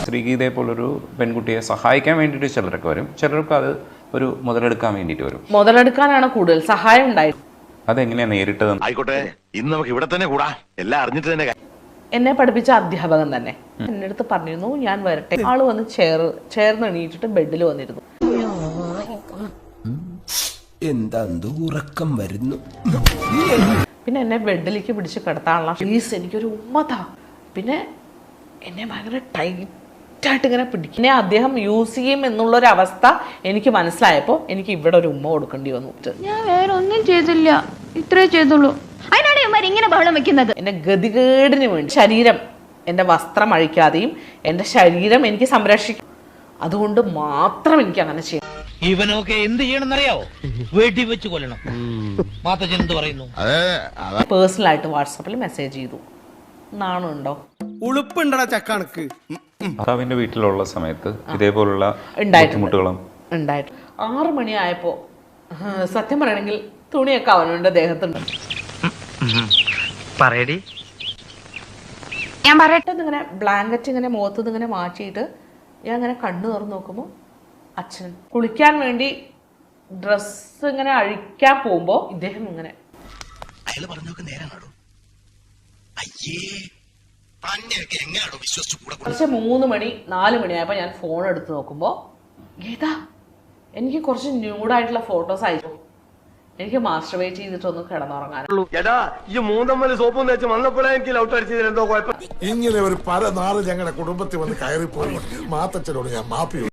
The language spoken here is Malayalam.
ശ്രീഗീതയെ പോലൊരു പെൺകുട്ടിയെ സഹായിക്കാൻ വേണ്ടിയിട്ട് ചിലരൊക്കെ വരും, ചിലർക്ക് അത് ഒരു മുതലെടുക്കാൻ വേണ്ടിയിട്ട് വരും. മുതലെടുക്കാനാണ് കൂടുതൽ സഹായം ഉണ്ടായത്. അതെങ്ങനെയാ നേരിട്ടത്? ആയിക്കോട്ടെ, ഇന്ന് നമുക്ക് ഇവിടെ തന്നെ കൂടാ, എല്ലാം അറിഞ്ഞിട്ട് തന്നെ. എന്നെ പഠിപ്പിച്ച അധ്യാപകൻ തന്നെ എന്റെ അടുത്ത് പറഞ്ഞിരുന്നു ഞാൻ വരട്ടെ. ആള് വന്ന് ചേർന്ന് എണീറ്റിട്ട് ബെഡിൽ വന്നിരുന്നു. എന്താ ഉറക്കം വരുന്നു. പിന്നെ എന്നെ ബെഡിലേക്ക് പിടിച്ച് കിടത്താനുള്ള പ്ലീസ് എനിക്കൊരു ഉമ്മതാ. പിന്നെ എന്നെ ഭയങ്കര ടൈറ്റായിട്ട് ഇങ്ങനെ പിടിക്കും. എന്നെ അദ്ദേഹം യൂസ് ചെയ്യും എന്നുള്ളൊരവസ്ഥ എനിക്ക് മനസ്സിലായപ്പോൾ എനിക്ക് ഇവിടെ ഒരു ഉമ്മ കൊടുക്കേണ്ടി വന്നു. ഞാൻ വേറെ ഒന്നും ചെയ്തില്ല, ഇത്രേ ചെയ്തുള്ളൂ. അതിനാണ് ഇവന്മാർ ഇങ്ങനെ ബഹളം വെക്കുന്നത്. എന്റെ ഗതികേടിന് വേണ്ടി ശരീരം, എന്റെ വസ്ത്രം അഴിക്കാതെയും എന്റെ ശരീരം എനിക്ക് സംരക്ഷിക്കും, അതുകൊണ്ട് മാത്രം എനിക്ക് അങ്ങനെ ചെയ്യണം. ഇവനൊക്കെ എന്ത് ചെയ്യണമെന്നറിയാവോ? വെടി വെച്ച് കൊല്ലണം. മാത്തച്ഛൻ എന്ത് പറയുന്നു? പേഴ്സണലായിട്ട് വാട്സാപ്പിൽ മെസ്സേജ് ചെയ്തു. നാണുണ്ടോ? ഉളുപ്പുണ്ടടാ ചക്കണക്ക്. ഭർത്താവിന്റെ വീട്ടിലുള്ള സമയത്ത് ഇതേപോലുള്ള ബുദ്ധിമുട്ടുകളും ഉണ്ടായിട്ട് 6 മണിയായപ്പോ സത്യം പറയണെങ്കിൽ തുണിയൊക്കെ അവനുണ്ട് ദേഹത്തുണ്ട്. പറയടി. ഞാൻ പറയട്ടെ. ഇങ്ങനെ ബ്ലാങ്കറ്റ് ഇങ്ങനെ മുഖത്ത് ഇങ്ങനെ മാറ്റിയിട്ട് ഞാൻ ഇങ്ങനെ കണ്ണു തുറന്ന് നോക്കുമ്പോൾ അച്ഛൻ കുളിക്കാൻ വേണ്ടി ഡ്രസ്സ് ഇങ്ങനെ അഴിക്കാൻ പോകുമ്പോ ഇദ്ദേഹം ഇങ്ങനെ കുറച്ച് 3 മണി 4 മണിയായപ്പോ ഞാൻ ഫോൺ എടുത്ത് നോക്കുമ്പോ ഗീതാ എനിക്ക് കുറച്ച് ന്യൂഡായിട്ടുള്ള ഫോട്ടോസ് അയച്ചു. എനിക്ക് മാസ്റ്റർബേറ്റ് ചെയ്തിട്ടൊന്നും കിടന്നുറങ്ങാൻ. ഇങ്ങനെ ഒരു പല നാള് ഞങ്ങളുടെ കുടുംബത്തിൽ വന്ന് കയറിപ്പോയി മാത്തച്ഛനോട് ഞാൻ മാപ്പി